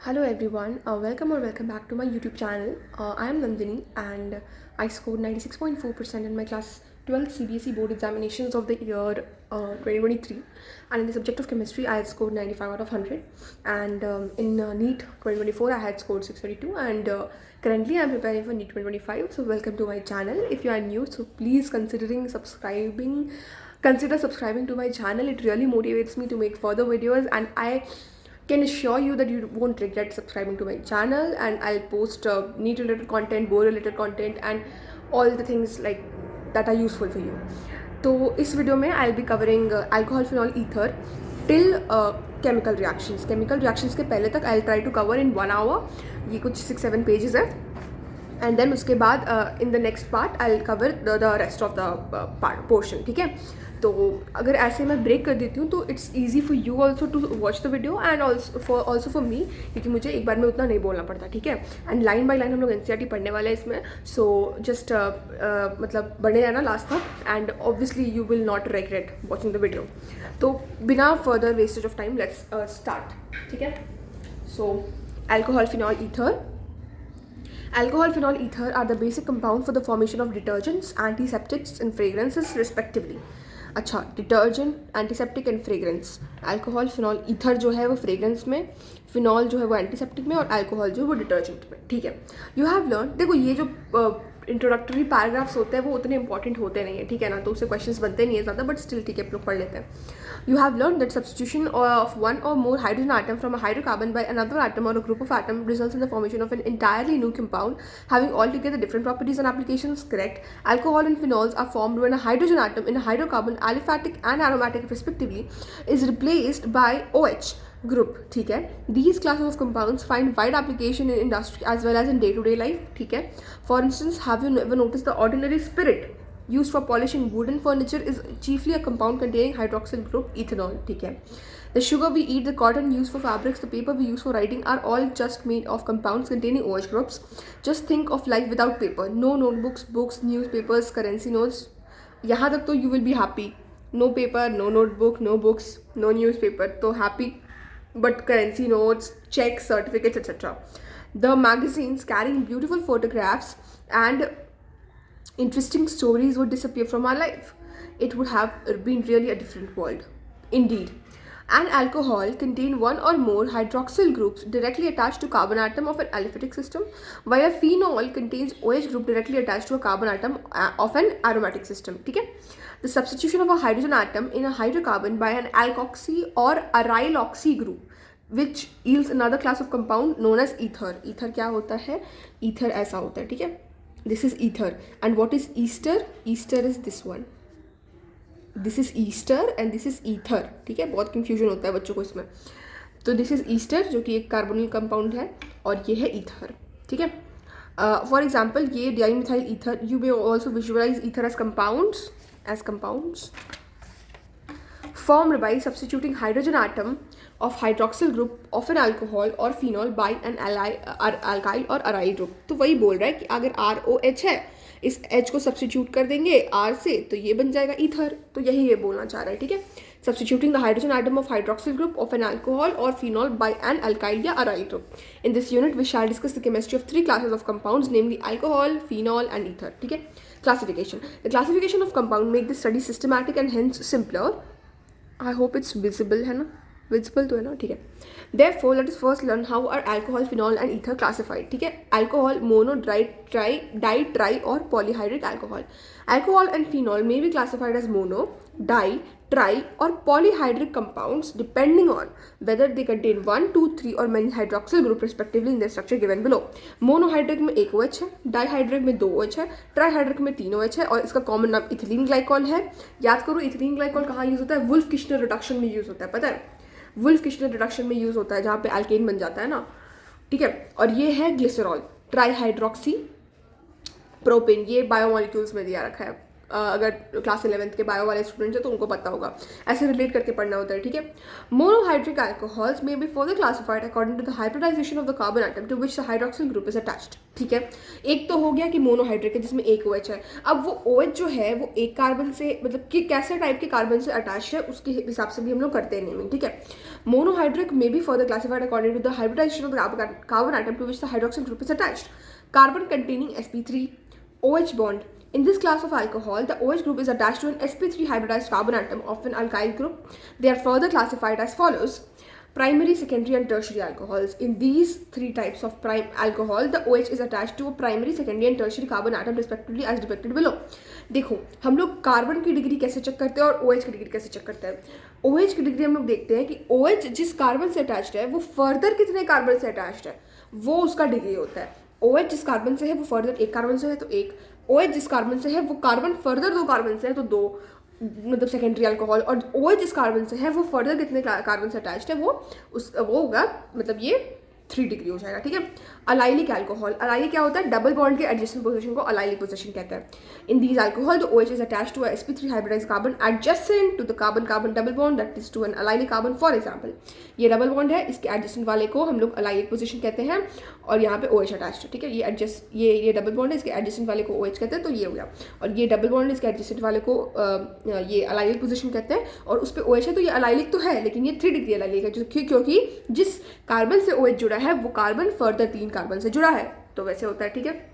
Hello everyone, welcome back to my YouTube channel. I am Nandini and I scored 96.4% in my class 12 CBSE board examinations of the year 2023, and in the subject of chemistry I had scored 95 out of 100, and in NEET 2024 I had scored 632, and currently I am preparing for NEET 2025. So welcome to my channel. If you are new, so please consider subscribing to my channel. It really motivates me to make further videos, and I can assure you that you won't regret subscribing to my channel, and I'll post NEET related content, board related content, and all the things like that are useful for you. तो इस video में I'll be covering alcohol, phenol, ether till chemical reactions के पहले तक I'll try to cover in 1 hour. ये कुछ 6-7 pages है, and then उसके बाद in the next part I will cover the rest of the portion. ठीक है, तो अगर ऐसे मैं ब्रेक कर देती हूँ तो it's easy for you also to watch the video, and also for me, क्योंकि मुझे एक बार में उतना नहीं बोलना पड़ता. ठीक है, एंड लाइन बाय लाइन हम लोग NCERT पढ़ने वाले हैं इसमें. सो जस्ट मतलब बने रहना लास्ट तक, and obviously you will not regret watching the video. तो बिना further wastage of time let's start. ठीक है, सो alcohol, phenol, ether. Alcohol, phenol, ether are the basic compound for the formation of detergents, antiseptics and fragrances respectively. अच्छा, detergent, antiseptic and fragrance. Alcohol, phenol, ether जो है वो fragrance में, phenol जो है वो एंटीसेप्टिक में, और अल्कोहल जो है वो डिटर्जेंट में. ठीक है, यू हैव लर्न. देखो ये जो इंट्रोडक्टरी पैराग्राफ्स होते हैं वो उतने इंपॉर्टेंट होते नहीं है, ठीक है ना, तो उससे क्वेश्चंस बनते नहीं है ज़्यादा, बट स्टिल ठीक है, लोग पढ़ लेते हैं. You have learned that substitution of one or more hydrogen atom from a hydrocarbon by another atom or a group of atom results in the formation of an entirely new compound having altogether different properties and applications. Correct. Alcohol and phenols are formed when a hydrogen atom in a hydrocarbon, aliphatic and aromatic respectively, is replaced by OH group. ठीक है, these classes of compounds find wide application in industry as well as in day-to-day life. ठीक है, for instance, have you ever noticed the ordinary spirit used for polishing wooden furniture is chiefly a compound containing hydroxyl group ethanol. ठीक है, the sugar we eat, the cotton used for fabrics, the paper we use for writing are all just made of compounds containing OH groups. Just think of life without paper. No notebooks, books, newspapers, currency notes. यहाँ तक तो you will be happy. No paper, no notebook, no books, no newspaper, तो happy. But currency notes, checks, certificates, etc. The magazines carrying beautiful photographs and interesting stories would disappear from our life. It would have been really a different world. Indeed, an alcohol contain one or more hydroxyl groups directly attached to carbon atom of an aliphatic system, while a phenol contains OH group directly attached to a carbon atom of an aromatic system. ठीक है, the substitution of a hydrogen atom in a hydrocarbon by an alkoxy or aryloxy group which yields another class of compound known as ether. ether क्या होता है? ether ऐसा होता है. ठीक है, this is ether. And what is ester? Ester is this one. This is ester and this is ether. ठीक है, बहुत confusion होता है बच्चों को इसमें. तो this is ester जो कि एक कार्बोनिल कंपाउंड है, और ये है ether. ठीक है, for example ये dimethyl ether. You may also visualize ether as compounds formed by substituting hydrogen atom of hydroxyl group of an alcohol or phenol by an alkyl or aryl group. तो वही बोल रहा है कि अगर ROH है, इस H को सब्सटीट्यूट कर देंगे R से, तो ये बन जाएगा ईथर. तो यही ये बोलना चाह रहा है. ठीक है, substituting the hydrogen atom of hydroxyl group of an alcohol or phenol by an alkyl या aryl group. In this unit we shall discuss the chemistry of 3 classes of compounds, namely alcohol, phenol and ether. ठीक है, classification. The classification of compound make this study systematic and hence simpler. I hope it's visible है ना, visible तो है ना. ठीक है, therefore let us first learn how are alcohol, phenol and ether classified. ठीक है, alcohol, mono, di, tri और polyhydric alcohol. Alcohol and phenol may be classified as mono, di, tri और polyhydric compounds depending on whether they contain 1, 2, 3 or many hydroxyl group respectively in their structure given below. Monohydric में एक OH है, dihydric में 2 OH है, trihydric में 3 OH है, और इसका कॉमन नाम इथिलीन ग्लाइकॉल है. याद करो, इथिलीन ग्लाइकॉल कहाँ यूज होता है? वुल्फ किश्नर रिडक्शन में यूज होता है. पता है, वुल्फ किश्नर रिडक्शन में यूज होता है जहाँ पे अल्केन बन जाता है ना. ठीक है, और ये है ग्लिसरॉल, ट्राईहाइड्रोक्सी प्रोपेन. ये बायोमोलिक्यूल्स में दिया रखा है, अगर क्लास 11th के बायो वाले स्टूडेंट्स हैं तो उनको पता होगा, ऐसे रिलेट करके पढ़ना होता है, ठीक है। Monohydric alcohols may be further classified according to the hybridization of the carbon atom to which the hydroxyl group is attached, ठीक है। एक तो हो गया कि मोनोहाइड्रिक है जिसमें एक OH है। अब वो OH जो है वो एक कार्बन से, मतलब कि कैसे टाइप के कार्बन से अटैच है उसके हिसाब से भी हम लोग करते हैं नेमिंग, ठीक है। Monohydric may be further classified according to the hybridization of the carbon atom to which the hydroxyl group is attached. Carbon containing sp3 OH bond. In this class of alcohol, the OH group is attached to an sp3 hybridized carbon atom of an alkyl group. They are further classified as follows: primary, secondary and tertiary alcohols. In these three types of alcohol, the OH is attached to a primary, secondary and tertiary carbon atom respectively as depicted below. देखो हम लोग carbon की degree कैसे check करते हैं और OH की degree कैसे चेक करते हैं। OH की डिग्री हम लोग देखते हैं कि OH जिस कार्बन से अटैच्ड है वो फर्दर कितने कार्बन से अटैच्ड है, वो उसका डिग्री होता है। OH जिस कार्बन से है वो फर्दर एक कार्बन से है तो एक, OH जिस कार्बन से है वो कार्बन फर्दर दो कार्बन से है तो दो, मतलब सेकेंडरी अल्कोहल। और OH जिस कार्बन से है वो फर्दर कितने कार्बन से अटैच्ड है वो होगा, मतलब ये 3 डिग्री हो जाएगा, ठीक है। अलाइलिक अल्कोहल, अलाइलिक क्या होता है, डबल बॉन्ड के एडजेसेंट पोजीशन को अलाइलिक पोजीशन कहते हैं। In these alcohol the OH is attached to a sp3 hybridized carbon adjacent to the carbon carbon double bond that is to an allylic carbon. For example ये double bond है, इसके adjacent वाले को हम लोग allylic position कहते हैं और यहाँ पे OH अटैच्ड है, ठीक है। ये डबल बॉन्ड है, इसके एडजेसेंट वाले को OH कहते हैं तो ये हो गया। और ये डबल बॉन्ड है, इसके एडजेसेंट वाले को ये अलाइलिक पोजीशन कहते हैं और उस पर OH है तो ये अलाइलिक तो है लेकिन ये 3 डिग्री अलाइलिक है, क्योंकि जिस कार्बन से OH जुड़ा है वो कार्बन फर्दर 3 कार्बन से जुड़ा है, तो वैसे होता है, ठीक है।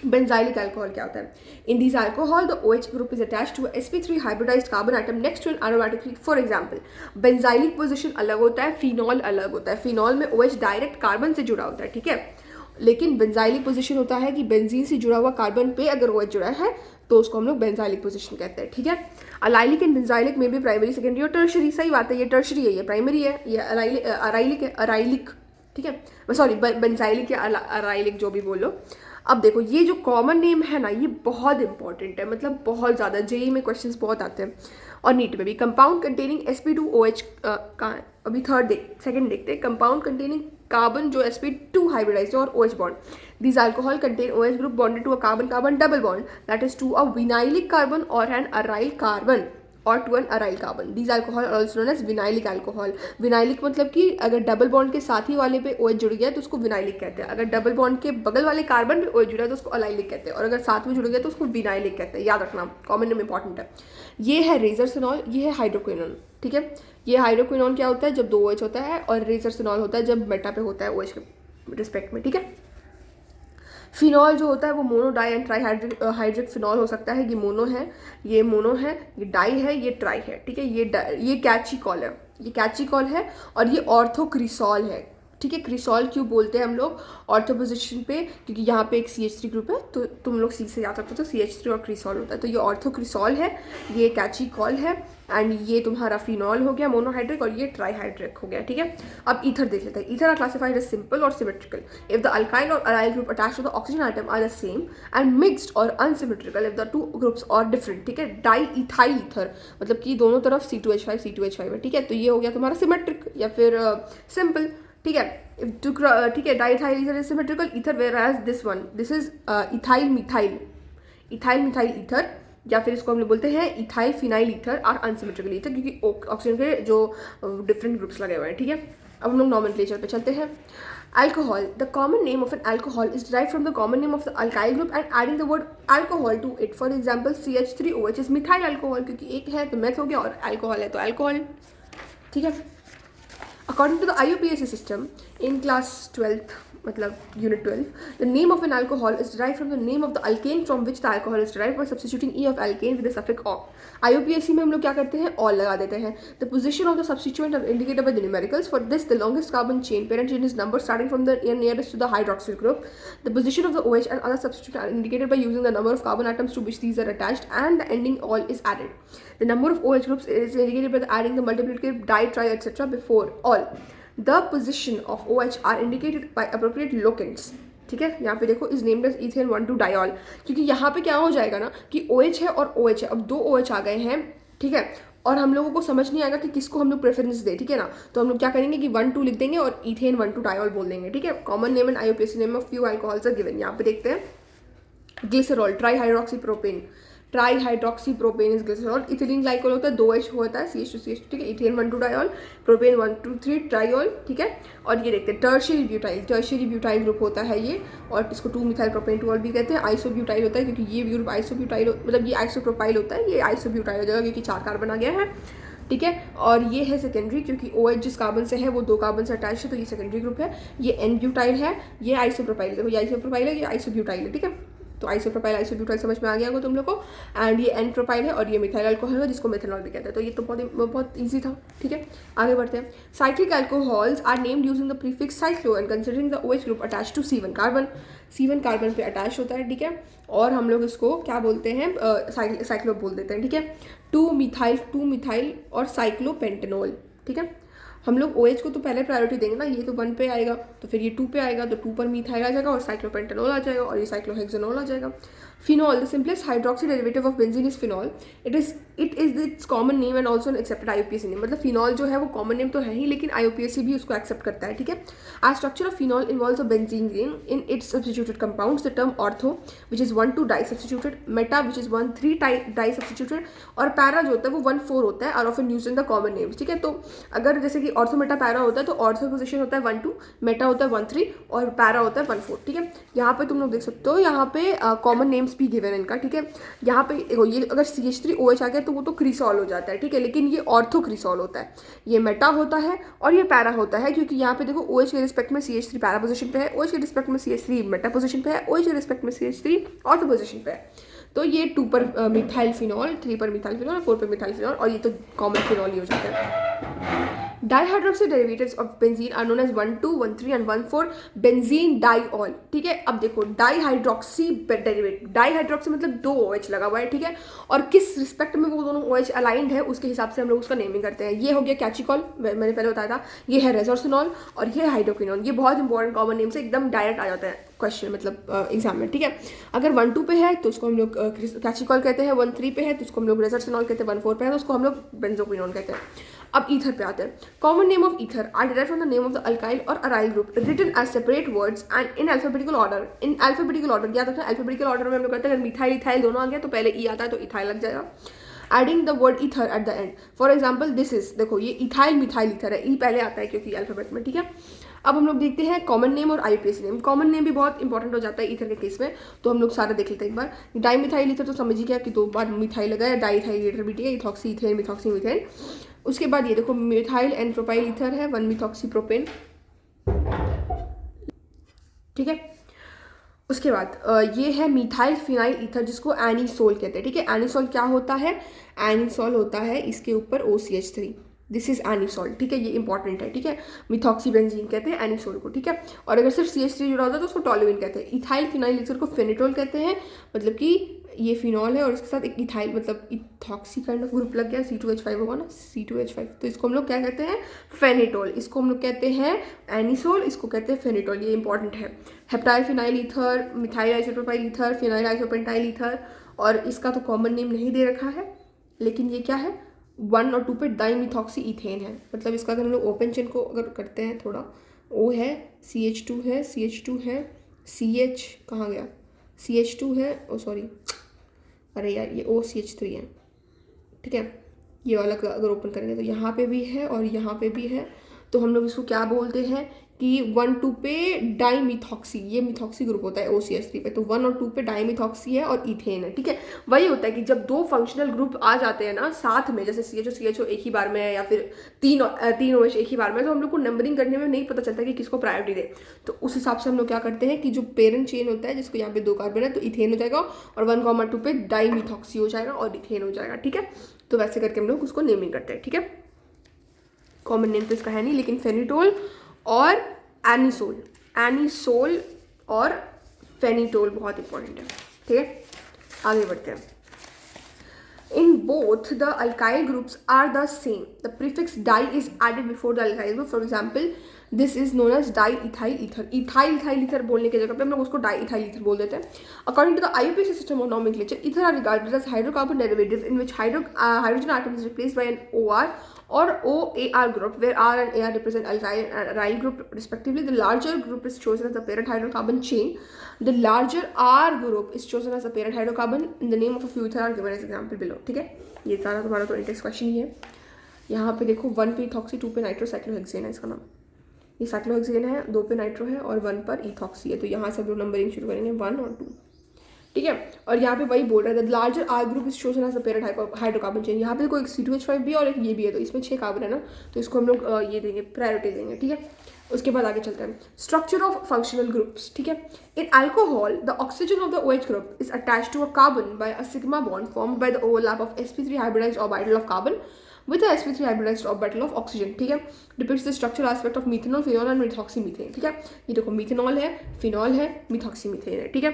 बेंजाइलिक अल्कोहल क्या होता है, in this alcohol the OH group is attached to sp3 hybridized carbon atom next to an aromatic group. For example benzylic position अलग होता है, फिनॉल अलग होता है। फिनॉल में OH डायरेक्ट कार्बन से जुड़ा होता है, ठीक है, लेकिन बेंजाइलिक पोजीशन होता है कि बेंजीन से जुड़ा हुआ कार्बन पे अगर OH जुड़ा है तो उसको हम लोग बेंजाइलिक पोजीशन कहते हैं, ठीक है। अलाइलिक एंड बेंजाइलिक में भी प्राइमरी, सेकेंडरी और टर्शरी, सही बात है, ये टर्शरी है, ये प्राइमरी है, ये अराइलिक है, अराइलिक, ठीक है, सॉरी बेंजाइलिक या अराइलिक जो भी बोलो। अब देखो ये जो कॉमन नेम है ना ये बहुत इंपॉर्टेंट है, मतलब बहुत ज़्यादा, जेई में क्वेश्चंस बहुत आते हैं और नीट में भी। कंपाउंड कंटेनिंग sp2OH कहाँ है, अभी सेकंड देखते हैं। कंपाउंड कंटेनिंग कार्बन जो sp2 हाइब्रिडाइज्ड और OH bond, this alcohol contain OH group bonded to a carbon carbon double bond that is to a vinylic carbon और एन अराइल कार्बन और to an aryl carbon. These alcohol are also known as vinylic alcohol. Vinylic मतलब कि अगर double bond के साथी वाले पे OH जुड़ गया तो उसको विनाइलिक कहते हैं, अगर डबल बॉन्ड के बगल वाले कार्बन पे OH जुड़ा है तो उसको अलाइलिक कहते हैं, और अगर साथ में जुड़ गया तो उसको विनाइलिक कहते हैं। याद रखना, कॉमन नेम इंपॉर्टेंट है। ये है रेजरसिनॉल, ये है हाइड्रोक्विनोन, ठीक है। ये हाइड्रोक्विनोन क्या होता है, जब 2 OH होता है, और रेजरसिनॉल होता है जब मेटा पे होता है OH के रिस्पेक्ट में, ठीक है। फिनॉल जो होता है वो mono di and tri hydric phenol हो सकता है, ये मोनो है, ये डाई है, ये ट्राई है, ठीक है। ये कैचिकॉल है, ये कैचिकॉल है, और ये ऑर्थोक्रिसॉल है, ठीक है। क्रिसॉल क्यों बोलते हैं हम लोग ऑर्थो पोजिशन पे, क्योंकि यहाँ पे एक CH3 ग्रुप है, तो तुम लोग सी से याद रखते हो तो CH3 और क्रिसॉल होता है, तो ये ऑर्थोक्रिसॉल है, ये कैचिकॉल है, एंड ये तुम्हारा फिनॉल हो गया मोनोहाइड्रिक, और ये ट्राईहाइड्रिक हो गया, ठीक है। अब ईथर देख लेते हैं। Ether are classified as simple और सिमेट्रिकल इफ द अल्काइल और aryl group attached to the oxygen atom are the same, and mixed और unsymmetrical if the 2 groups are different, ठीक है। डाई इथाइल ईथर मतलब कि दोनों तरफ C2H5 C2H5 है, ठीक है, तो ये हो गया तुम्हारा सिमेट्रिक या फिर सिंपल, ठीक है। ठीक है, diethyl ether is symmetrical ether, whereas this is ethyl methyl ether, या फिर इसको हम लोग बोलते हैं ethyl phenyl ether or unsymmetrical ether, क्योंकि ऑक्सीजन के जो डिफरेंट ग्रुप्स लगे हुए हैं, ठीक है। अब हम लोग नॉमेनक्लेचर पे चलते हैं। Alcohol, the common name of an alcohol is derived from the common name of the alkyl group and adding the word alcohol to it. For example CH3OH is methyl alcohol, क्योंकि एक है तो meth हो गया और alcohol है तो alcohol, ठीक है। According to the IUPAC system in class 12th, मतलब unit 12, the name of an alcohol is derived from the name of the alkane from which the alcohol is derived by substituting E of alkane with the suffix -o. IUPAC में हम लोग क्या करते हैं, all लगा देते हैं। The position of the substituent are indicated by the numericals. For this, the longest carbon parent chain is number starting from the nearest to the hydroxyl group. The position of the OH and other substituents are indicated by using the number of carbon atoms to which these are attached, and the ending "ol" is added. The number of OH groups is indicated by adding the multiplicative di, tri, etc. before all. The position of OH are indicated by appropriate locants, ठीक है। यहाँ पे देखो is named as ethane 1,2 diol, क्योंकि यहाँ पे क्या हो जाएगा ना कि OH है और OH है, अब 2 OH आ गए हैं, ठीक है, और हम लोगों को समझ नहीं आएगा कि किसको हम लोग प्रेफरेंस दें, ठीक है ना। तो हम लोग क्या करेंगे कि 1,2 लिख देंगे और इथेन 1,2 डायॉल बोल देंगे, ठीक है। Common name and IUPAC name of few alcohols are given. यहाँ पे देखते हैं glycerol, tri hydroxy propane, tri hydroxy propane is glycerol, ethylene glycol होता है 2H होता है CH2CH2, ठीक है, इथेन 1,2 डायोल, प्रोपेन 1,2,3 ट्राइयोल, ठीक है। और ये देखते हैं टर्शियरी ब्यूटाइल ग्रुप होता है ये, और इसको 2 मिथाइल प्रोपेन टोल भी कहते हैं। आइसोब्यूटाइल होता है क्योंकि ये ग्रुप आइसोब्यूटाइल मतलब ये आइसोप्रोपाइल होता है, ये आइसोब्यूटाइल हो जाएगा क्योंकि 4 कार्बन आ गया है, ठीक है। और ये है सेकेंडरी क्योंकि OH जिस कार्बन से है वो 2 कार्बन से अटैच है, तो ये सेकेंडरी ग्रुप है। ये N ब्यूटाइल है, ये आइसोप्रोपाइल, देखो ये आइसोप्रोपाइल है, ये आइसोब्यूटाइल है, ठीक है। तो आइसोप्रोपाइल आइसोब्यूटाइल समझ में आ गया होगा तुम लोग को। एंड ये N प्रोपाइल है और ये मिथाइल अल्कोहल है जिसको मेथनॉल भी कहते हैं। तो ये तो बहुत ईजी था, ठीक है। आगे बढ़ते हैं। Cyclic alcohols are named using the prefix cyclo and considering the OH group attach to C1 carbon. C1 carbon पे अटैच होता है, ठीक है। और हम लोग इसको क्या बोलते हैं, साइक्लो बोल देते हैं, ठीक है। 2 मिथाइल और साइक्लोपेंटेनॉल, ठीक है। हम लोग OH को तो पहले प्रायोरिटी देंगे ना, ये तो 1 पे आएगा तो फिर ये 2 पे आएगा, तो 2 पर मिथाइल आ जाएगा और साइक्लोपेंटेनॉल आ जाएगा और ये साइक्लोहेक्सेनॉल आ जाएगा। Phenol, the simplest hydroxy derivative of benzene is phenol, it is it's common name and also accepted IUPAC name. मतलब फिनॉल जो है वो कॉमन नेम तो है ही, लेकिन IUPAC भी उसको एक्सेप्ट करता है, ठीक है। आज structure of phenol involves a benzene ring in its substituted compounds, the term ortho which is 1,2 di substituted, meta which is 1,3 di substituted, और पैरा जो होता है वो 1,4 होता है, are often used in the common names, ठीक है। तो अगर जैसे कि ऑर्थो मेटा पैरा होता है तो ऑर्थो पोजिशन होता है 1,2, मेटा होता है 1,3 और पैरा होता है 1,4, ठीक है। यहाँ पे तुम लोग देख सकते हो, यहाँ पे कॉमन नेम्स भी गिवन है इनका, ठीक है। यहाँ पे देखो ये अगर CH3OH आ गया तो वो तो क्रिसॉल हो जाता है, ठीक है, लेकिन ये ऑर्थो क्रिसॉल होता है, ये मेटा होता है और ये पैरा होता है, क्योंकि यहाँ पे देखो OH के रिस्पेक्ट में CH3 पैरा पोजिशन पे है, OH के रिस्पेक्ट में CH3 मेटा पोजिशन पे है, OH के रिस्पेक्ट में CH3 ऑर्थो पोजिशन पे है। तो ये 2 पर मिथाइल फिनॉल, 3 पर मिथाइल फिनॉल और 4 पर मिथाइल फिनॉल, और ये तो कॉमन फिनॉल ही हो जाता है। Dihydroxy derivatives of benzene are known as 1,2, 1,3 and 1,4 benzene diol, ठीक है। अब देखो डाइहाइड्रोक्सी डेरिवेटिव, डाइहाइड्रोक्सी मतलब 2 OH लगा हुआ है, ठीक है, और किस रिस्पेक्ट में वो दोनों OH अलाइंड है उसके हिसाब से हम लोग उसका नेमिंग करते हैं। ये हो गया कैचिकॉल, मैंने पहले बताया था, ये है रेजोर्सिनॉल और ये है हाइड्रोक्विनॉल। ये बहुत इंपॉर्टेंट कॉमन नेम से एकदम डायरेक्ट आ जाता है क्वेश्चन, मतलब एग्जाम में, ठीक है। अगर 1,2 पे है तो उसको हम लोग कैचिकॉल कहते हैं, 1,3 पे है तो उसको हम लोग रेजोर्सिनॉल कहते हैं, 1,4 पे है तो उसको हम लोग बेंजोक्विनॉल कहते हैं। अब ईथर पे आते हैं। Common name of ether are derived from the name of the alkyl और aryl group written as separate words and in alphabetical order. In alphabetical order याद रखना, अल्फाबेटिकल ऑर्डर में हम लोग कहते हैं अगर मिथाइल इथाइल दोनों आ गया तो पहले ई आता है तो इथाइल लग जाएगा, adding the word ether at the end. For example this is, देखो ये इथाइल मिथाइल ईथर है, ई पहले आता है क्योंकि अल्फाबेट में, ठीक है। अब हम लोग देखते हैं कॉमन नेम और IUPAC नेम। कॉमन नेम भी बहुत इंपॉर्टेंट हो जाता है ईथर के केस में, तो हम लोग सारा देख लेते हैं एक बार। डाईमिथाइल ईथर तो समझिए क्या कि 2 बार मिथाइल लगा है, डाईथाइल ईथर भी, ठीक है, इथॉक्सी इथेन मिथॉक्सी मीथेन। उसके बाद ये देखो मिथाइल एन प्रोपाइल ईथर है, 1 मिथॉक्सी प्रोपेन, ठीक है। उसके बाद ये है मिथाइल फिनाइल ईथर जिसको एनिसोल कहते हैं, ठीक है। एनिसोल क्या होता है, एनिसोल होता है इसके ऊपर OCH3, दिस इज एनिसोल, ठीक है, ये इंपॉर्टेंट है, ठीक है। मिथॉक्सी बेंजीन कहते हैं एनिसोल को, ठीक है। और अगर सिर्फ CH3 जुड़ा होता है तो उसको टॉलुइन कहते हैं। इथाइल फिनाइल ईथर को फेनिटोल कहते हैं, मतलब कि ये फिनॉल है और इसके साथ एक इथाइल मतलब इथॉक्सी काइंड ऑफ ग्रुप लग गया, C2H5 होगा ना, C2H5, तो इसको हम लोग क्या कहते हैं, फेनिटोल। इसको हम लोग कहते हैं एनिसोल, इसको कहते हैं फेनिटोल, ये इंपॉर्टेंट है। Heptyl phenyl ether, methyl isopropyl ether, phenyl isopentyl ether, और इसका तो कॉमन नेम नहीं दे रखा है, लेकिन ये क्या है, 1 और 2 पे डाईमिथॉक्सी ईथेन है। मतलब इसका अगर हम लोग ओपन चेन को अगर करते हैं थोड़ा, O है, CH2 है, CH2 है, CH कहाँ गया, CH2 है, ओ सॉरी, अरे यार ये OCH3 है, ठीक है। ये वाला अगर ओपन करेंगे तो यहाँ पे भी है और यहाँ पे भी है, तो हम लोग इसको क्या बोलते हैं कि 1,2 पे डाईमिथॉक्सी, ये मिथॉक्सी ग्रुप होता है OCH3 पे, तो 1 और 2 पे डाईमिथॉक्सी है और इथेन है, ठीक है। वही होता है कि जब 2 फंक्शनल ग्रुप आ जाते हैं ना साथ में, जैसे CHO एक ही बार में है या फिर तीन OH एक ही बार में, तो हम लोग को नंबरिंग करने में नहीं पता चलता कि किसको प्रायोरिटी दे। तो उस हिसाब से हम लोग क्या करते हैं कि जो पेरेंट चेन होता है जिसको यहाँ पे 2 कार्बन है तो इथेन हो जाएगा, और 1,2 पे डाईमिथॉक्सी हो जाएगा और इथेन हो जाएगा, ठीक है। तो वैसे करके हम लोग उसको नेमिंग करते हैं, ठीक है। कॉमन नेम तो इसका है नहीं, लेकिन फेनिटोल और एनिसोल और फेनिटोल बहुत इंपॉर्टेंट है, ठीक है। आगे बढ़ते हैं। In both the alkyl groups are the same. The prefix di is added before the alkyl group. For example, this is known as di ethyl ether. Ethyl ether बोलने की जगह पे हम लोग उसको डाई इथाइल ईथर बोल देते हैं। According to the IUPAC system of nomenclature, ether are regarded as hydrocarbon derivative in which hydrogen atom is replaced by an OR or OAR group, where R and AR represent alkyl and aryl group respectively. The larger group is chosen as the parent hydrocarbon chain. The larger R group is chosen as the parent hydrocarbon. In the name of a few ether are given as example below. ठीक है, ये सारा तुम्हारा तो Intex question ही है। यहाँ पे देखो 1 पे इथॉक्सी, 2 पे नाइट्रो साइक्लोहेक्सेन है इसका नाम। ये साइक्लोहेक्सेन है, 2 पे नाइट्रो है और 1 पर इथॉक्सी है। तो यहाँ से हम लोग नंबरिंग शुरू करेंगे 1 और 2, ठीक है। और यहाँ पे वही बोल रहा है the larger R group is chosen as a parent hydrocarbon chain. यहाँ पे कोई C2H5 भी और एक ये भी है, तो इसमें 6 कार्बन है ना, तो इसको हम लोग ये देंगे, प्रायोरिटी देंगे, ठीक है। उसके बाद आगे चलते हैं स्ट्रक्चर ऑफ फंक्शनल ग्रुप्स, ठीक है। In alcohol the oxygen of the OH group is attached to a carbon by a sigma bond formed by the overlap of sp3 hybridised orbital of carbon with a sp3 hybridized orbital of oxygen, ठीक है। Depicts the structural aspect of methanol, phenol and methoxymethane, ठीक है। ये देखो methanol है, phenol है, मिथॉक्सीमीथेन है, ठीक है।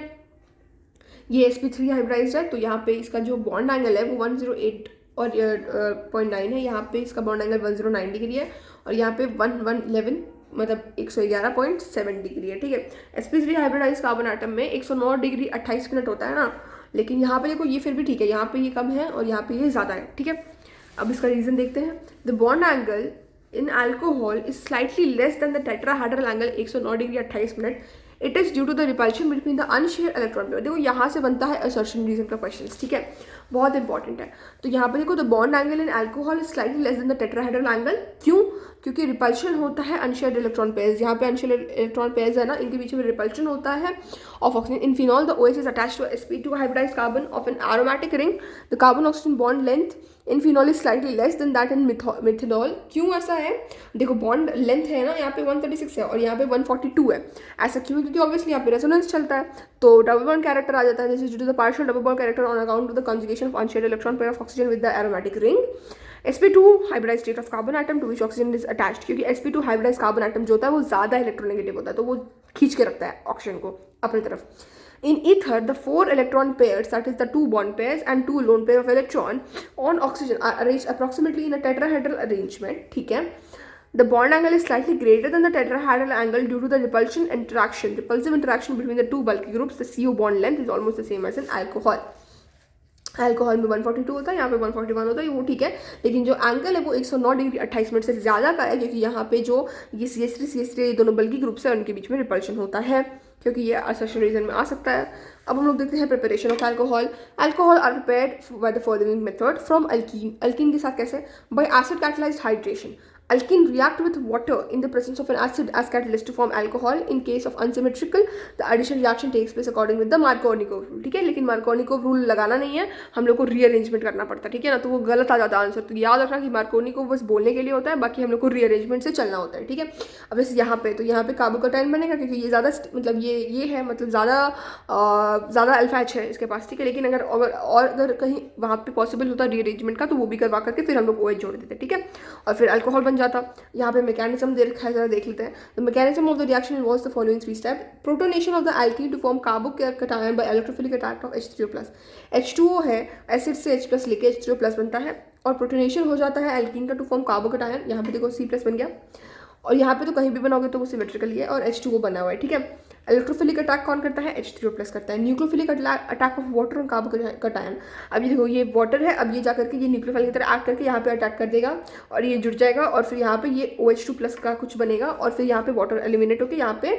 ये sp3 हाइब्रिडाइज्ड है, तो यहाँ पे इसका जो बॉन्ड एंगल है वो 108 और 0.9 है। यहाँ पे इसका बॉन्ड एंगल 109 डिग्री है और यहाँ पे 11 मतलब 111.7 डिग्री है, ठीक है। sp3 हाइब्रिडाइज्ड कार्बन एटम में 109 डिग्री 28 मिनट होता है ना, लेकिन यहाँ पे देखो ये फिर भी ठीक है, यहाँ पे ये कम है और यहाँ पे ये ज़्यादा है, ठीक है। अब इसका रीजन देखते हैं। The bond angle in alcohol is slightly less than the tetrahedral angle 109 degree 28 minute. It is due to the repulsion between the unshared electron pair. देखो यहाँ से बनता है असर्शन रीजन का क्वेश्चन, ठीक है, बहुत इंपॉर्टेंट है। तो यहाँ पे देखो the bond angle in alcohol is slightly less than the tetrahedral angle. क्यों? क्योंकि रिपल्शन होता है अनशेयर्ड इलेक्ट्रॉन पेयर्स। यहाँ पे अनशेयर्ड इलेक्ट्रॉन पेयर्स है ना, इनके बीच में रिपल्शन होता है of oxygen. In phenol the OH is attached to sp2 hybridised carbon of an aromatic ring. The carbon oxygen bond length in phenol is slightly less than that in methanol. क्यों ऐसा है? देखो bond length है ना, यहाँ पे 136 है और यहाँ पे 142 है। ऐसा क्यों? क्योंकि ऑब्वियसली यहाँ पे रेजोनेंस चलता है, तो डबल बॉन्ड कैरेक्टर आ जाता है। This is due to the partial double bond character on account of the conjugation of unshared electron pair of oxygen with the aromatic ring. sp2 hybridised state of carbon atom to which oxygen is attached. क्योंकि sp2 hybridised carbon atom जो होता है वो ज़्यादा electronegative होता है, तो वो खींच के रखता है ऑक्सीजन को अपनी तरफ। In ether, the 4 electron pairs, that is the 2 bond pairs and 2 lone pair of electron on oxygen are arranged approximately in a tetrahedral arrangement, ठीक है। The bond angle is slightly greater than the tetrahedral angle due to the repulsive interaction between the two bulky groups. The CO bond length is almost the same as in alcohol. Alcohol में 142 होता है, यहाँ पे 141 होता है, वो ठीक है। लेकिन जो एंगल है वो 109 डिग्री 28 मिनट से ज़्यादा का है, क्योंकि यहाँ पे जो ये CH3 दोनों बल्कि ग्रुप्स है उनके बीच में रिपल्शन होता है, क्योंकि ये असर्शन रीजन में आ सकता है। अब हम लोग देखते हैं preparation of alcohol. Alcohol are prepared by the following method from alkene. Alkene के साथ कैसे? By acid catalysed hydration. Alkene react with water in the presence of an acid as catalyst to form alcohol. In case of unsymmetrical, the addition reaction takes place according with the Markovnikov rule, ठीक है। लेकिन Markovnikov rule लगाना नहीं है, हम लोग को rearrangement करना पड़ता है, ठीक है ना, तो वो गलत आ जाता है आंसर। तो याद रखना कि Markovnikov बस बोलने के लिए होता है, बाकी हम लोग को रीअरेंजमेंट से चलना होता है, ठीक है। अब जैसे यहाँ पे, तो यहाँ पे कार्बोकैटायन बनेगा क्योंकि ये ज़्यादा मतलब ये है, मतलब ज़्यादा अल्फा H है इसके पास, ठीक है। लेकिन अगर कहीं वहाँ पे पॉसिबल होता है रीअरेंजमेंट का, तो वो भी करवा करके फिर हम लोग OH जोड़ देते हैं, ठीक है। और फिर अल्कोहल जाता। यहाँ पे मैकेनिज्म दे रखा है, जरा देख लेते हैं। The mechanism of the reaction involves the following 3 step. Protonation of the alkene to form carbocation by electrophilic attack of H3O+। H2O है, एसिड से H+ लेके H3O+ बनता है और प्रोटोनेशन हो जाता है एल्कीन का टू फॉर्म कार्बोकैटायन। यहाँ पे देखो C+ बन गया और यहाँ पे तो कहीं भी बनाओगे तो वो सिमेट्रिकल ही है और H2O बना हुआ है, ठीक है। इलेक्ट्रोफिलिक अटैक कौन करता है? H3O+ करता है। न्यूक्लियोफिलिक अटैक ऑफ वाटर और कार्बोकैटायन। अब ये देखो ये वाटर है, अब ये जाकर के ये न्यूक्लियोफाइल की तरह एक्ट करके यहाँ पे अटैक कर देगा और ये जुड़ जाएगा और फिर यहाँ पे ये OH2+ का कुछ बनेगा और फिर यहाँ पे वाटर एलिमिनेट होकर यहाँ पे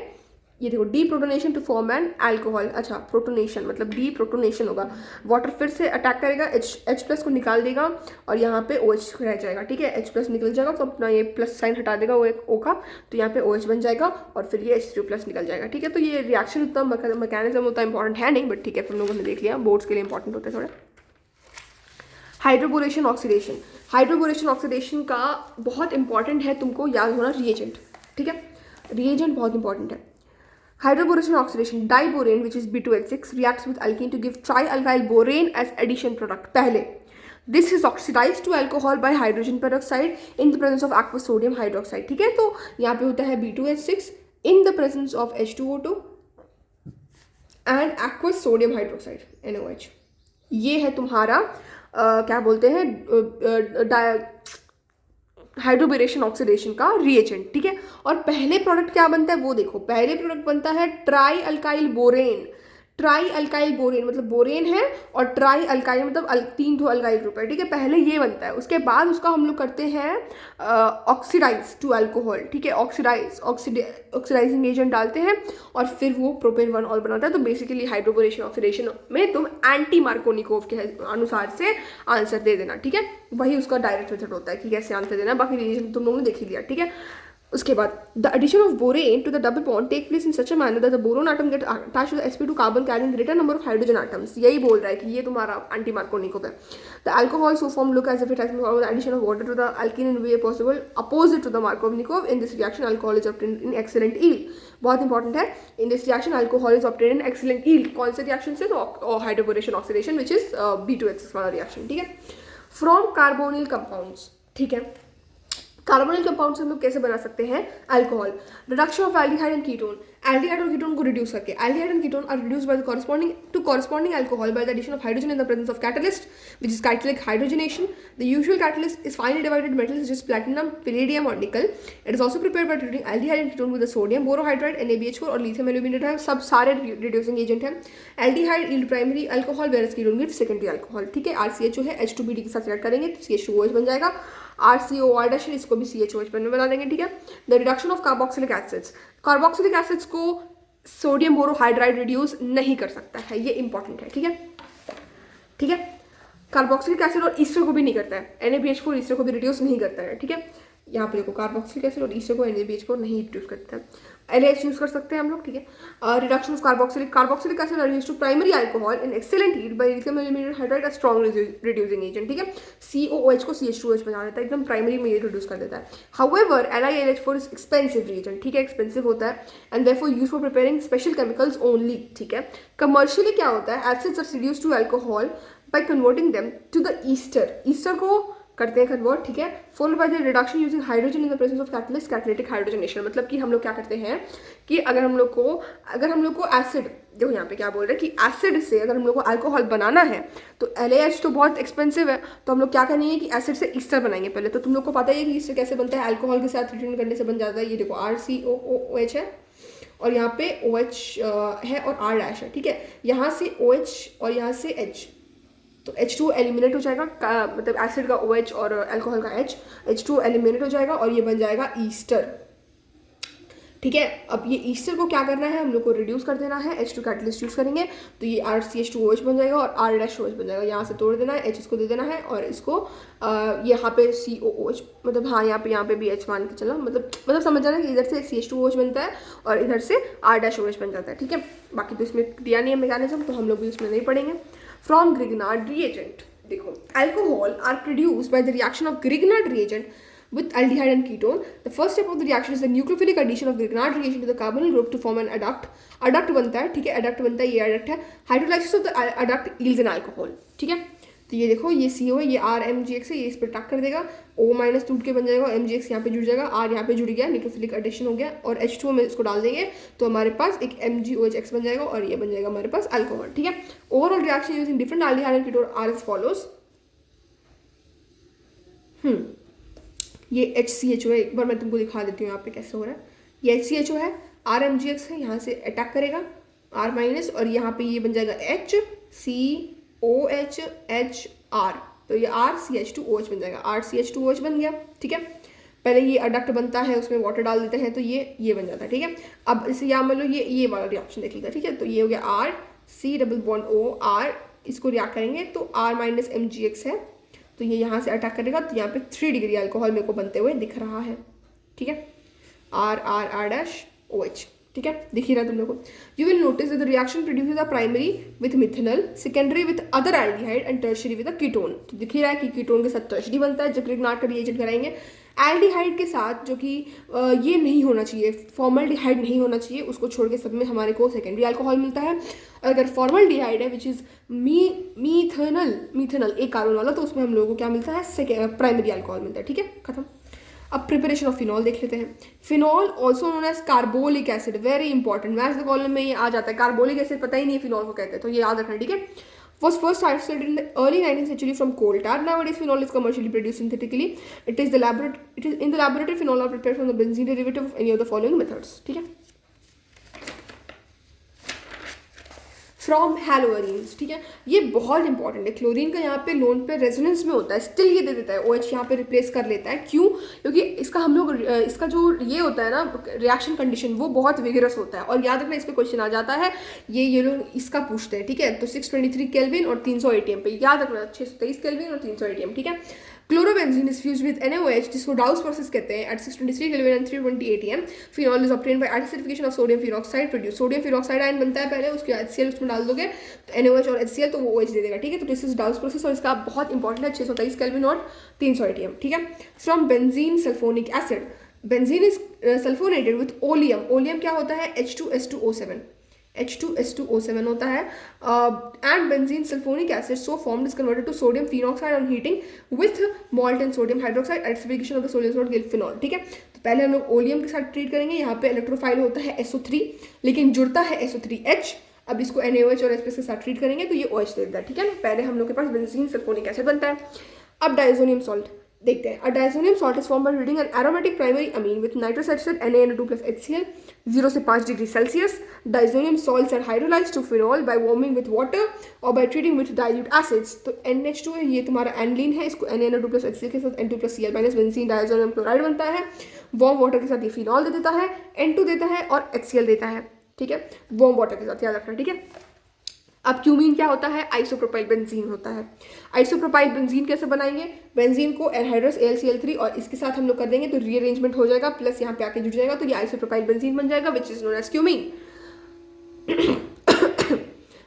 ये देखो deprotonation to form an alcohol. अच्छा, प्रोटोनेशन मतलब डी प्रोटोनेशन होगा, वाटर फिर से अटैक करेगा, H+ को निकाल देगा और यहाँ पे OH रह जाएगा, ठीक है। H+ निकल जाएगा तो अपना ये प्लस साइन हटा देगा O का, तो यहाँ पे OH बन जाएगा और फिर ये H3O+ निकल जाएगा, ठीक है। तो ये रिएक्शन उतना मैकेनिज्म उतना इंपॉर्टेंट है नहीं, बट ठीक है, फिर लोगों ने देख लिया, बोर्ड्स के लिए इंपॉर्टेंट होते हैं थोड़े। Hydroboration oxidation. हाइड्रोबोरेशन ऑक्सीडेशन का बहुत इंपॉर्टेंट है, तुमको याद होना रिएजेंट, ठीक है। रिएजेंट बहुत इंपॉर्टेंट है। Hydroboration oxidation, diborane which is B2H6 reacts with alkene to give trialkyl borane as addition product. पहले this is oxidized to alcohol by hydrogen peroxide in the presence of aqueous sodium hydroxide, ठीक है। तो यहाँ पे होता है B2H6 in the presence of H2O2 and aqueous sodium hydroxide NaOH। ये है तुम्हारा क्या बोलते हैं हाइड्रोबोरेशन ऑक्सीडेशन का रिएजेंट, ठीक है। और पहले प्रोडक्ट क्या बनता है वो देखो, पहले प्रोडक्ट बनता है try alkyl borane. Try alkyl borane मतलब बोरेन है और ट्राई अल्काइल मतलब 3 अल्काइल ग्रुप है, ठीक है। पहले ये बनता है, उसके बाद उसका हम लोग करते हैं ऑक्सीडाइज टू अल्कोहल, ठीक है। ऑक्सीडाइजिंग एजेंट डालते हैं और फिर वो प्रोपेन 1 ऑल बनाता है। तो बेसिकली हाइड्रोबोरेशन ऑक्सीडेशन में तुम एंटी मार्कोनिकोव के अनुसार से आंसर दे देना, ठीक है। वही उसका डायरेक्ट मेथड होता है कि कैसे आंसर देना, बाकी रिएजेंट तुम लोगों ने देख ही लिया, ठीक है। उसके बाद the addition of borane to the double bond take place in such a manner that the boron atom get attached to the sp2 carbon carrying greater number of hydrogen atoms. यही बोल रहा है कि ये तुम्हारा एंटी मार्कोनिकोव है। The alcohol so form look as if it has been formed with addition of water to the alkene in way possible opposite to the Markovnikov. In this reaction alcohol is obtained in excellent yield. बहुत important है, in this reaction alcohol is obtained in excellent yield. कौन से reaction से? तो hydroboration oxidation which is B2H वाला reaction, ठीक है। From carbonyl compounds, ठीक है। कार्बोनिल कंपाउंड से हम लोग कैसे बना सकते हैं alcohol? Reduction of aldehyde and ketone. Aldehyde और कीटोन को रिड्यूस करके, aldehyde and ketone are reduced by the corresponding alcohol by the addition of hydrogen in the presence of catalyst which is catalytic hydrogenation. The usual catalyst is finally divided metals such as platinum, palladium और nickel. It is also prepared by treating aldehyde and ketone with sodium borohydride NaBH4 और lithium aluminate. सब सारे reducing agent हैं। Aldehyde yield primary alcohol whereas ketone give secondary alcohol, ठीक है। RCHO है, H2BD के साथ रिएक्ट करेंगे तो CH2OH बन जाएगा। RCOR- इसको भी CHOH बना देंगे, ठीक है। The reduction of carboxylic acids, carboxylic acids को सोडियम बोरोहाइड्राइड रिड्यूस नहीं कर सकता है, ये इंपॉर्टेंट है, ठीक है, ठीक है। कार्बोक्सिलिक एसिड और ईस्टर को भी नहीं करता है, NaBH4 ईस्टर को भी रिड्यूस नहीं करता है, ठीक है। यहाँ पे देखो कार्बोक्सिलिक एसिड और ईस्टर को NaBH4 नहीं रिड्यूस करता है। LH यूज कर सकते हैं हम लोग, ठीक है। Reduction of carboxylic acid are used to primary alcohol in excellent yield by lithium aluminate hydride a strong reducing agent, ठीक है। COOH को CH2OH बना देता है, एकदम प्राइमरी में ये रिड्यूस कर देता है। However LiLH4 is expensive reagent, ठीक है, एक्सपेंसिव होता है and therefore used for preparing special chemicals only, ठीक है। कमर्शियली क्या होता है? Acids are reduced to alcohol by converting them to the ester को करते हैं कन्वर्ट, ठीक है। Followed by the reduction using hydrogen in the presence of catalyst catalytic hydrogenation. मतलब कि हम लोग क्या करते हैं कि अगर हम लोग को एसिड, देखो यहाँ पे क्या बोल रहे हैं कि एसिड से अगर हम लोग को अल्कोहल बनाना है तो LAH तो बहुत एक्सपेंसिव है, तो हम लोग क्या करेंगे कि एसिड से ईस्टर बनाएंगे पहले। तो तुम लोग को पता ही है कि ईस्टर कैसे बनता है, अल्कोहल के साथ रिटर्न करने से बन जाता है। ये देखो RCOOH है और यहाँ पे OH है और R' है, ठीक है। यहाँ से OH और यहाँ से H, तो H2 एलिमिनेट हो जाएगा, मतलब एसिड का OH और अल्कोहल का H2 एलिमिनेट हो जाएगा और ये बन जाएगा ईस्टर, ठीक है। अब ये ईस्टर को क्या करना है, हम लोग को रिड्यूस कर देना है, H2 कैटलिस्ट यूज करेंगे तो ये RCH2OH बन जाएगा और R' बन जाएगा। यहाँ से तोड़ देना है, H इसको दे देना है और इसको यहाँ पे COOH, मतलब हाँ यहाँ पे भी H मान के चलो, मतलब समझ जाना कि इधर से CH2OH बनता है और इधर से R' बन जाता है, ठीक है। बाकी तो इसमें दिया नहीं है मैकेनिज्म, तो हम लोग भी उसमें नहीं पढ़ेंगे। फ्रॉम ग्रिग्नार्ड रिएजेंट, देखो alcohol are produced by the reaction of Grignard reagent with aldehyde and ketone. The first step of the reaction is the nucleophilic addition of Grignard reagent to the carbonyl group to form an adduct. Adduct बनता है, ठीक है, adduct बनता है, ये adduct है। Hydrolysis of the adduct yields an alcohol, ठीक है। तो ये देखो ये CO है, ये RMGX है, ये इस पर टक कर देगा, O- टूट के बन जाएगा, MGX यहाँ पे जुड़ जाएगा, R यहाँ पे जुड़ गया, न्यूक्लियोफिलिक एडिशन हो गया और H2O में इसको डाल देंगे तो हमारे पास एक MgOH बन जाएगा और ये बन जाएगा हमारे पास अल्कोहल, ठीक है। Overall reaction using different aldehyde and ketone are as follows। ये HCHO है, एक बार मैं तुमको दिखा देती हूँ यहाँ पे कैसे हो रहा है। ये HCHO है, RMGX है, यहाँ से अटैक करेगा R- और यहाँ पे ये बन जाएगा HCOHHR, तो ये RCH2OH बन जाएगा, RCH2OH बन गया, ठीक है। पहले ये अडक्ट बनता है, उसमें वाटर डाल देते हैं तो ये बन जाता है, ठीक है। अब इसे यहाँ मान लो ये वाला रिएक्शन देख लीजिए, ठीक है। तो ये हो गया RC+O, इसको रिएक्ट करेंगे तो R-MgX है, तो ये यहाँ से अटैक करेगा तो यहाँ पे 3 डिग्री अल्कोहल मेरे को बनते हुए दिख रहा है, ठीक है। R'-OH, ठीक है, दिख ही रहा है तुम लोग को। You will notice the reaction produces a primary with methanol, secondary with other aldehyde and tertiary with a ketone. तो दिख ही रहा है कि कीटोन के साथ टर्शियरी बनता है जब ग्रिग्नार्ड का रिएजेंट कराएंगे। एल्डिहाइड के साथ जो कि ये नहीं होना चाहिए, फॉर्मल्डिहाइड नहीं होना चाहिए, उसको छोड़ के सब में हमारे को सेकेंडरी अल्कोहल मिलता है। और अगर फॉर्मल्डिहाइड है विच इज़ मीथेनल एक कार्बन वाला, तो उसमें हम लोगों को क्या मिलता है, प्राइमरी अल्कोहल मिलता है, ठीक है, खत्म। अब प्रिपरेशन ऑफ फिनॉल देख लेते हैं। Phenol also known as carbolic acid, very important, maths के कॉलम में ये आ जाता है। कार्बोलिक एसिड पता ही नहीं फिनॉल को कहते हैं, तो ये याद रखना, ठीक है। was first isolated in the early 19th century from coal tar. Nowadays, phenol is commercially produced synthetically. It is in the laboratory, phenol are prepared from the benzene derivative of any of the following methods. ठीक है, from हैलोअरीन्स. ठीक है, ये बहुत important है. Chlorine का यहाँ पे लोन पे रेजोनेंस में होता है, स्टिल ये दे देता है, OH यहाँ पे रिप्लेस कर लेता है. क्यों? क्योंकि इसका हम लोग इसका जो ये होता है ना रिएक्शन कंडीशन, वो बहुत विगरस होता है. और याद रखना, इस पर क्वेश्चन आ जाता है, ये लोग इसका पूछते हैं. ठीक है, तो 623 केल्विन और 300 ATM पे याद रखना, 623 केल्विन और 300 ATM. ठीक है, chlorobenzene is fused with NaOH, जिसको डाउस प्रोसेस कहते हैं, at 623 kelvin and 320 ATM. Phenol is obtained by acidification of sodium phenoxide produce. Sodium phenoxide ion बनता है पहले, उसके बाद HCl उसमें डाल दोगे तो NaOH और HCl, तो वो OH दे देगा. ठीक है, तो दिस इज डाउस प्रोसेस और इसका बहुत इंपॉर्टेंट है, 623 केल्विन और 300 ATM. ठीक है, from benzene sulphonic acid. Benzene is sulphonated with oleum. Oleum क्या होता है? H2S2O7. H2S2O7 होता है. And benzene sulphonic acid so formed is converted to sodium phenoxide on heating with molten sodium hydroxide acidification of the sodium salt give phenol. ठीक है, तो पहले हम लोग ओलियम के साथ ट्रीट करेंगे. यहाँ पे इलेक्ट्रोफाइल होता है SO3, लेकिन जुड़ता है SO3H. अब इसको NaOH और H के साथ ट्रीट करेंगे तो ये OH देता है. ठीक है ना, पहले हम लोग के पास बेंजीन सल्फोनिक एसिड बनता है. अब डाइजोनियम सॉल्ट देखते हैं. A diazonium salt is form by reading an aromatic primary amine with nitrous acid NaNO2 plus HCl 0 से 5 degree Celsius. Diazonium salts are hydrolysed to phenol by warming with water और by treating with dilute acids. तो NH2 है, ये तुम्हारा एनलीन है, इसको NaNO2 plus HCl के साथ N2 plus Cl minus benzene diazonium chloride बनता है. वार्म वाटर के साथ ये फिनॉल दे देता है, N2 देता है और HCl देता है. ठीक है, वार्म वाटर के साथ, याद रखना. ठीक है, अब क्यूमीन क्या होता है? आइसोप्रोपाइल बेंजीन होता है. आइसोप्रोपाइल बेंजीन कैसे बनाएंगे? बेंजीन को एनहाइड्रस AlCl3 और इसके साथ हम लोग कर देंगे तो रीअरेंजमेंट हो जाएगा, प्लस यहाँ पे आके जुड़ जाएगा, तो ये आइसोप्रोपाइल बेंजीन बन जाएगा, which is known as cumene.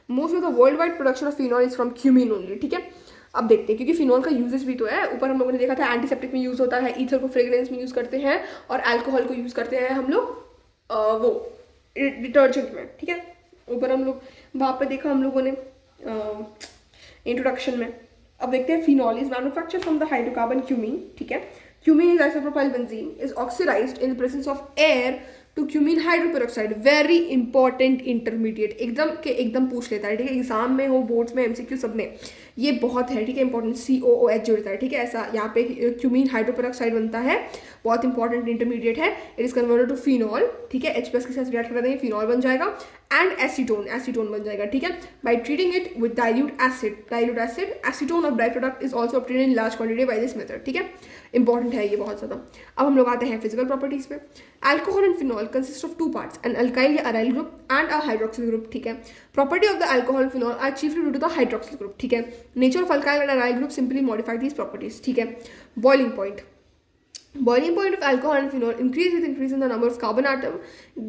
Most of the world wide production of phenol is from cumene only. ठीक है, अब देखते हैं, क्योंकि फिनॉल का यूजेस भी तो है. ऊपर हम लोगों ने देखा था एंटीसेप्टिक में यूज होता है, ईथर को फ्रेग्रेंस में यूज करते हैं, और अल्कोहल को यूज करते हैं हम लोग वो डिटर्जेंट में. ठीक है, ऊपर हम लोग वहाँ पे देखा हम लोगों ने इंट्रोडक्शन में. अब देखते हैं, phenol is manufacture from the hydrocarbon cumene. ठीक है, cumene is isopropyl benzene is oxidised in the presence of air to cumene hydroperoxide. Very important intermediate, एकदम पूछ लेता है. ठीक है, एग्जाम में हो, बोर्ड्स में, MCQ सब में ये बहुत है. ठीक है, इंपॉर्टेंट COOH जुड़ता है. ठीक है, ऐसा यहाँ पे क्यूमीन हाइड्रोपेरोक्साइड बनता है, बहुत इंपॉर्टेंट इंटरमीडिएट है. It is converted to phenol. ठीक है, H+ के साथ रिएक्ट कर देंगे, फिनॉल बन जाएगा, एंड एसीटोन बन जाएगा. ठीक है, by treating it with dilute acid acetone of by product is also obtained in large quantity by this method. ठीक है, इंपॉर्टेंट है ये बहुत ज़्यादा. अब हम लोग आते हैं फिजिकल प्रॉपर्टीज पे. Alcohol and phenol consist of 2 parts, an alkyl या aryl group and a hydroxyl group. ठीक है, property of the alcohol phenol are chiefly due to the hydroxyl group. ठीक है, nature of alkyl and aryl group simply modify these properties. ठीक है, boiling point. Boiling point of alcohol and phenol increase with increase in the number of carbon atom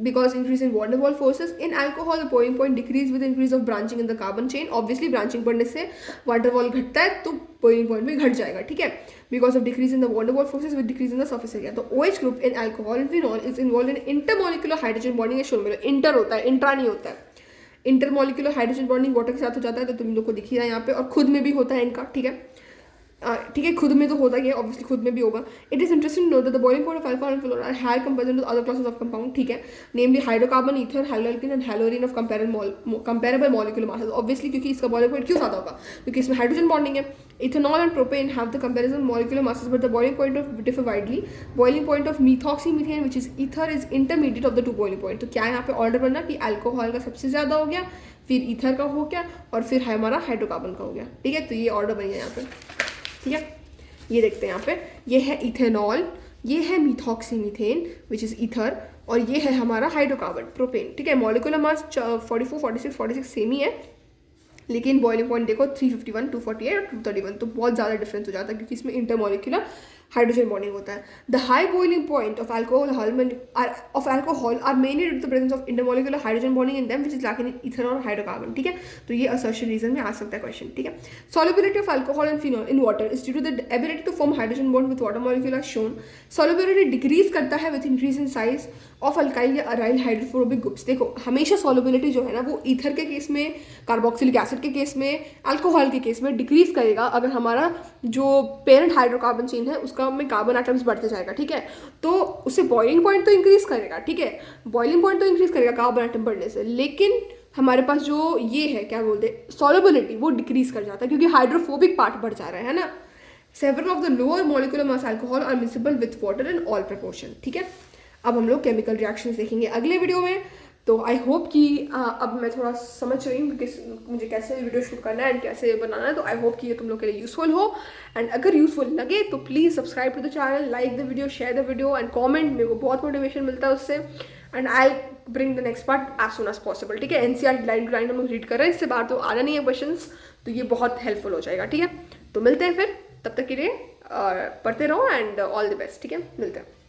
because increase in van der Waals forces. In alcohol, the boiling point decrease with increase of branching in the carbon chain. Obviously, branching बढ़ने से van der Waal घटता है तो boiling point भी घट जाएगा. ठीक है, because of decrease in the van der Waals forces with decrease in the surface area. तो OH group in alcohol and phenol is involved in intermolecular hydrogen bonding. शोर में इंटर होता है, इंट्रा नहीं होता है. इंटरमोलिकुलर हाइड्रोजन बॉन्डिंग वाटर के साथ हो जाता है, तो तुम लोग को दिख ही रहा है यहाँ पे, और खुद में भी होता है इनका. ठीक है, ठीक है, खुद में तो होता ही है, ऑब्वियसली खुद में भी होगा. It is interesting to know that the boiling point of alcohol and phenol are higher comparison to other classes of compound. ठीक है, namely hydrocarbon, ether, haloalkene and haloarene of comparable molecular masses. Obviously क्योंकि इसका boiling point क्यों ज़्यादा होगा? क्योंकि इसमें hydrogen bonding है. Ethanol and propane have the comparison molecular masses but the boiling point of differ widely. Boiling point of methoxy methane which is ether is intermediate of the 2 boiling point. तो क्या यहाँ पे order बनना कि alcohol का सबसे ज़्यादा हो गया, फिर ईथर का हो गया, और फिर हमारा हाइड्रोकार्बन का हो गया. ठीक है, तो ये ऑर्डर बन गया यहाँ पे. ठीक है, ये देखते हैं यहाँ पे, ये है इथेनॉल, ये है मीथॉक्सीमीथेन विच इज़ ईथर, और ये है हमारा हाइड्रोकार्बन प्रोपेन. ठीक है, मॉलिक्यूलर मास 44, 46 सेम ही है, लेकिन बॉइलिंग पॉइंट देखो 351, 248 और 231, तो बहुत ज़्यादा डिफरेंस हो जाता है क्योंकि इसमें इंटरमोलिकुलर हाइड्रोजन बॉन्डिंग होता है. The high boiling point of alcohol are mainly due to the presence of intermolecular hydrogen bonding in them which is lacking in ether और हाइड्रोकार्बन. ठीक है, तो ये असर्शन रीजन में आ सकता है क्वेश्चन. ठीक है, solubility of alcohol and phenol in water is due to the ability to form hydrogen bond with water molecule as shown. Solubility decrease करता है with increase in size of alkyl या aryl hydrophobic groups. देखो, हमेशा solubility जो है ना वो ether के केस में, कार्बोक्सिलिक एसिड के केस में, अल्कोहल के केस में डिक्रीज करेगा अगर हमारा जो पेरेंट हाइड्रोकार्बन चेन है उसका में कार्बन एटम्स बढ़ते जाएगा. ठीक है, तो उससे बॉइलिंग पॉइंट तो इंक्रीज करेगा. ठीक है, बॉइलिंग पॉइंट तो इंक्रीज करेगा कार्बन एटम बढ़ने से, लेकिन हमारे पास जो ये है क्या बोलते हैं सॉल्युबिलिटी वो डिक्रीज कर जाता है, क्योंकि हाइड्रोफोबिक पार्ट बढ़ जा रहा है ना। Several of the lower molecular mass alcohol are miscible with water in all proportion. ठीक है, अब हम लोग केमिकल रिएक्शंस देखेंगे अगले वीडियो में। तो आई होप कि अब मैं थोड़ा समझ रही हूँ कि मुझे कैसे वीडियो शूट करना है एंड कैसे बनाना है। तो आई होप कि ये तुम लोग के लिए यूजफुल हो, एंड अगर यूजफुल लगे तो please subscribe to the channel, like the video, share the video and comment. मेरे को बहुत मोटिवेशन मिलता है उससे, and I bring the next part as soon as possible. ठीक है, एनसीईआरटी लाइन टू लाइन हम लोग रीड कर रहे हैं, इससे बाहर तो आना नहीं है क्वेश्चंस, तो ये बहुत हेल्पफुल हो जाएगा। ठीक है, तो मिलते हैं फिर, तब तक के लिए पढ़ते रहो एंड ऑल द बेस्ट। ठीक है, मिलते हैं।